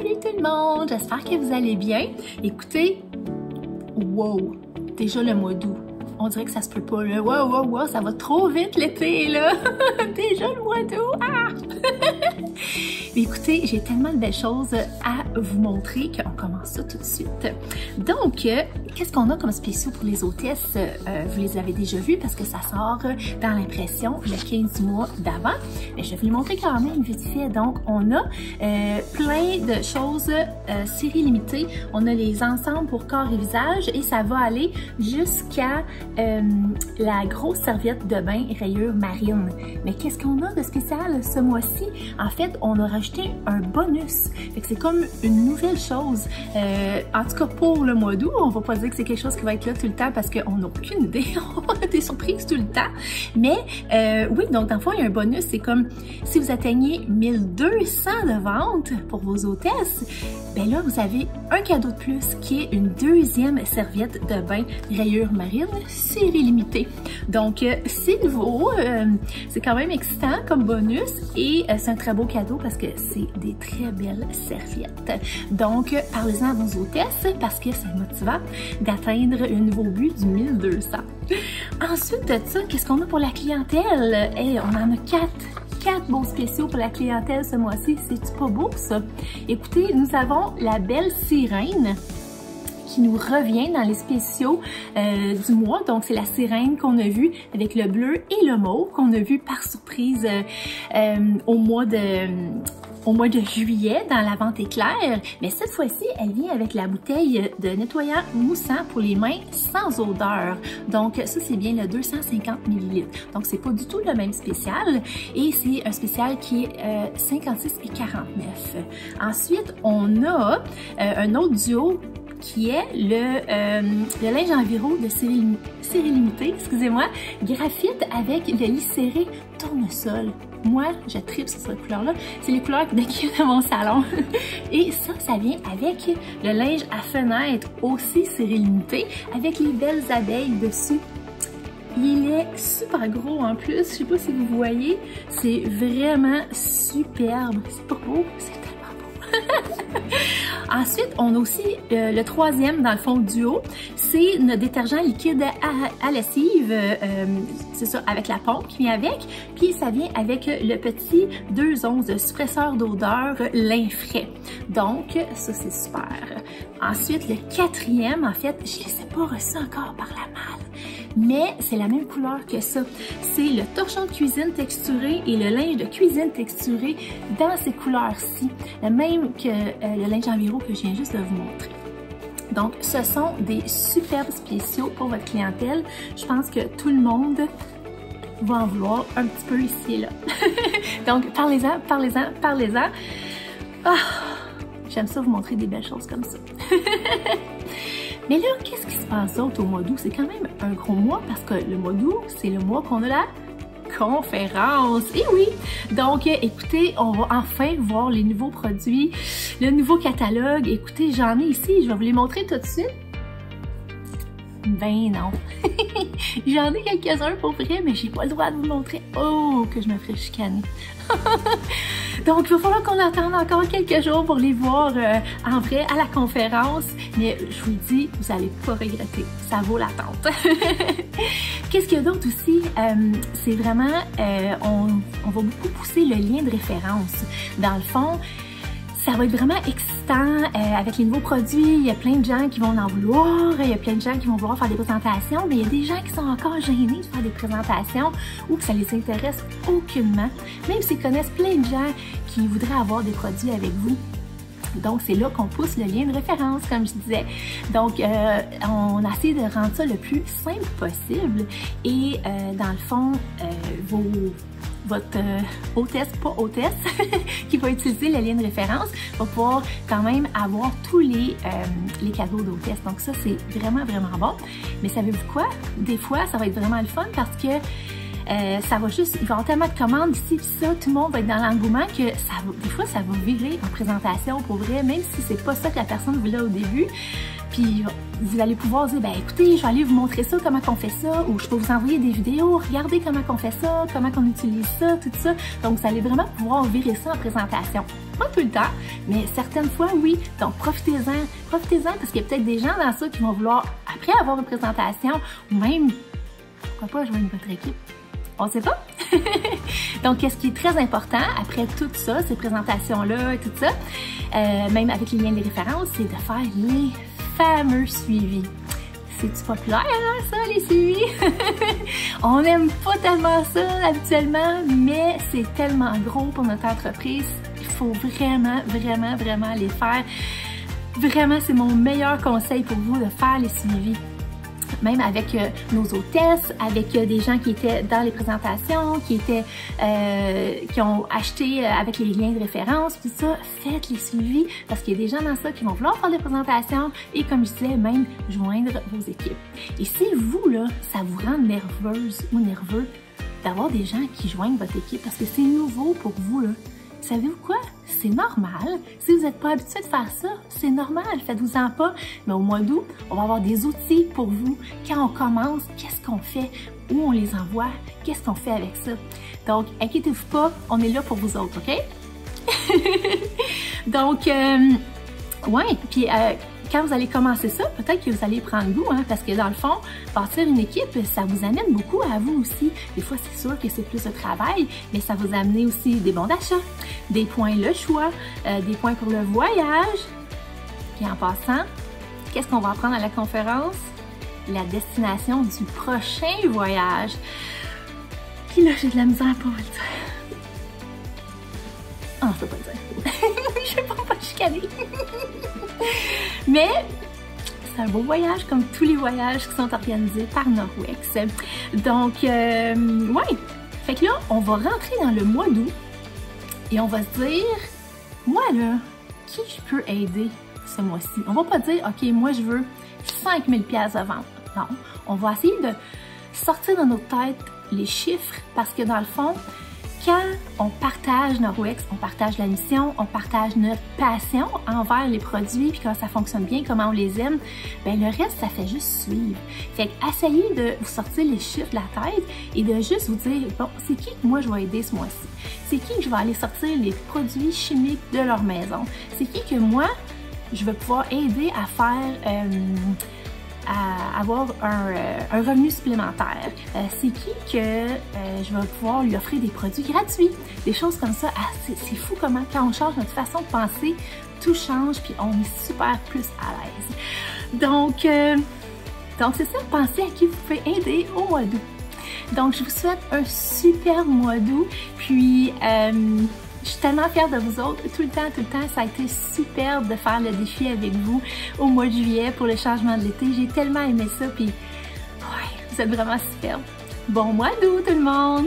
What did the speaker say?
Salut tout le monde, j'espère que vous allez bien. Écoutez, wow, déjà le mois d'août. On dirait que ça se peut pas, là. Wow, ça va trop vite l'été, là. Déjà le mois d'août. Ah! Écoutez, j'ai tellement de belles choses à vous montrer qu'on commence ça tout de suite. Donc, qu'est-ce qu'on a comme spéciaux pour les hôtesses? Vous les avez déjà vus parce que ça sort dans l'impression le 15 mois d'avant. Mais je vais vous les montrer quand même vite fait. Donc, on a plein de choses série limitée. On a les ensembles pour corps et visage et ça va aller jusqu'à la grosse serviette de bain rayure marine. Mais qu'est-ce qu'on a de spécial ce mois-ci? En fait, on a rajouté un bonus. C'est comme une nouvelle chose. En tout cas, pour le mois d'août, on va pas dire que c'est quelque chose qui va être là tout le temps parce qu'on n'a aucune idée. On a des surprises tout le temps. Mais oui, donc dans le fond, il y a un bonus. C'est comme si vous atteignez 1200 de ventes pour vos hôtesses, ben là, vous avez un cadeau de plus qui est une deuxième serviette de bain rayure marine série limitée. Donc, c'est nouveau. C'est quand même excitant comme bonus et c'est un très beau cadeau parce que c'est des très belles serviettes. Donc, parlez-en à vos hôtesses parce que c'est motivant d'atteindre un nouveau but du 1200. Ensuite de ça, qu'est-ce qu'on a pour la clientèle? Hey, on en a quatre beaux spéciaux pour la clientèle ce mois-ci. C'est-tu pas beau, ça? Écoutez, nous avons la belle sirène qui nous revient dans les spéciaux du mois. Donc, c'est la sirène qu'on a vue avec le bleu et le mauve qu'on a vu par surprise au mois de juillet dans la vente éclair. Mais cette fois-ci, elle vient avec la bouteille de nettoyant moussant pour les mains sans odeur. Donc, ça, c'est bien le 250 ml. Donc, c'est pas du tout le même spécial. Et c'est un spécial qui est 56 et 49. Ensuite, on a un autre duo qui est le linge enviro de série limitée, excusez-moi, graphite avec le lit serré tournesol. Moi, je tripe sur cette couleur-là. C'est les couleurs de mon salon. Et ça vient avec le linge à fenêtre aussi série limitée avec les belles abeilles dessus. Il est super gros en plus. Je sais pas si vous voyez. C'est vraiment superbe. C'est pas beau? C'est tellement beau. Ensuite, on a aussi le troisième, dans le fond, duo. C'est notre détergent liquide à lessive. C'est ça, avec la pompe qui vient avec. Puis, ça vient avec le petit 2 onces de suppresseur d'odeur Linfray. Donc, ça, c'est super. Ensuite, le quatrième, en fait, je ne les ai pas reçus encore par la malle. Mais c'est la même couleur que ça. C'est le torchon de cuisine texturé et le linge de cuisine texturé dans ces couleurs-ci. Le même que le linge enviro que je viens juste de vous montrer. Donc, ce sont des superbes spéciaux pour votre clientèle. Je pense que tout le monde va en vouloir un petit peu ici et là. Donc, parlez-en. Ah, j'aime ça vous montrer des belles choses comme ça. Mais là, qu'est-ce qui se passe d'autre au mois d'août? C'est quand même un gros mois parce que le mois d'août, c'est le mois qu'on a la conférence. Et oui! Donc, écoutez, on va enfin voir les nouveaux produits, le nouveau catalogue. Écoutez, j'en ai ici, je vais vous les montrer tout de suite. Ben non. J'en ai quelques-uns pour vrai, mais j'ai pas le droit de vous montrer. Oh, que je me ferais chicaner. Donc, il va falloir qu'on attende encore quelques jours pour les voir en vrai à la conférence. Mais je vous le dis, vous n'allez pas regretter. Ça vaut l'attente. Qu'est-ce qu'il y a d'autre aussi? C'est vraiment, on va beaucoup pousser le lien de référence. Dans le fond, ça va être vraiment excitant avec les nouveaux produits. Il y a plein de gens qui vont en vouloir. Il y a plein de gens qui vont vouloir faire des présentations. Mais il y a des gens qui sont encore gênés de faire des présentations ou que ça les intéresse aucunement. Même s'ils connaissent plein de gens qui voudraient avoir des produits avec vous. Donc, c'est là qu'on pousse le lien de référence, comme je disais. Donc, on a essayé de rendre ça le plus simple possible. Et dans le fond, votre hôtesse, pas hôtesse, qui va utiliser le lien de référence va pouvoir quand même avoir tous les cadeaux d'hôtesse. Donc ça, c'est vraiment, vraiment bon. Mais savez-vous quoi? Des fois, ça va être vraiment le fun parce que Ça va juste, il va y avoir tellement de commandes ici, puis ça, tout le monde va être dans l'engouement que des fois, ça va virer en présentation pour vrai, même si c'est pas ça que la personne voulait au début. Puis vous allez pouvoir dire, ben écoutez, je vais aller vous montrer ça, comment qu'on fait ça, ou je peux vous envoyer des vidéos, regardez comment qu'on fait ça, comment qu'on utilise ça, tout ça. Donc vous allez vraiment pouvoir virer ça en présentation. Pas tout le temps, mais certaines fois, oui. Donc profitez-en, parce qu'il y a peut-être des gens dans ça qui vont vouloir, après avoir une présentation, ou même, pourquoi pas joindre votre équipe. On sait pas. Donc, ce qui est très important après tout ça, ces présentations-là et tout ça, même avec les liens de référence, c'est de faire les fameux suivis. C'est-tu populaire, hein, ça, les suivis? On n'aime pas tellement ça habituellement, mais c'est tellement gros pour notre entreprise. Il faut vraiment, vraiment, vraiment les faire. Vraiment, c'est mon meilleur conseil pour vous de faire les suivis. Même avec nos hôtesses, avec des gens qui étaient dans les présentations, qui ont acheté avec les liens de référence, tout ça, faites les suivis parce qu'il y a des gens dans ça qui vont vouloir faire des présentations et comme je disais, même joindre vos équipes. Et si vous, là, ça vous rend nerveuse ou nerveux d'avoir des gens qui joignent votre équipe parce que c'est nouveau pour vous, là, savez-vous quoi? C'est normal. Si vous n'êtes pas habitué de faire ça, c'est normal. Faites-vous-en pas. Mais au mois d'août, on va avoir des outils pour vous. Quand on commence, qu'est-ce qu'on fait? Où on les envoie? Qu'est-ce qu'on fait avec ça? Donc, inquiétez-vous pas, on est là pour vous autres, OK? Donc, ouais, puis quand vous allez commencer ça, peut-être que vous allez prendre goût, hein, parce que dans le fond, bâtir une équipe, ça vous amène beaucoup à vous aussi. Des fois, c'est sûr que c'est plus de travail, mais ça vous amène aussi des bons d'achat, des points le choix, des points pour le voyage. Puis en passant, qu'est-ce qu'on va apprendre à la conférence? La destination du prochain voyage. Puis là, j'ai de la misère pour le dire. Ah, je peux pas le dire. Je vais pas chicaner. Mais c'est un beau voyage comme tous les voyages qui sont organisés par Norwex. Donc, ouais. Fait que là, on va rentrer dans le mois d'août et on va se dire, moi là, qui je peux aider ce mois-ci? On va pas dire, OK, moi je veux 5000 pièces à vendre. Non, on va essayer de sortir dans notre tête les chiffres parce que dans le fond, quand on partage Norwex, on partage la mission, on partage notre passion envers les produits, puis quand ça fonctionne bien, comment on les aime, ben le reste, ça fait juste suivre. Fait que essayez de vous sortir les chiffres de la tête et de juste vous dire, bon, c'est qui que moi je vais aider ce mois-ci? C'est qui que je vais aller sortir les produits chimiques de leur maison? C'est qui que moi, je vais pouvoir aider à faire... à avoir un revenu supplémentaire. C'est qui que je vais pouvoir lui offrir des produits gratuits, des choses comme ça. Ah, c'est fou comment quand on change notre façon de penser, tout change puis on est super plus à l'aise. Donc c'est ça, pensez à qui vous pouvez aider au mois d'août. Donc je vous souhaite un super mois d'août, puis je suis tellement fière de vous autres. Tout le temps, ça a été superbe de faire le défi avec vous au mois de juillet pour le changement de l'été. J'ai tellement aimé ça, puis ouais, vous êtes vraiment superbe. Bon mois d'août tout le monde!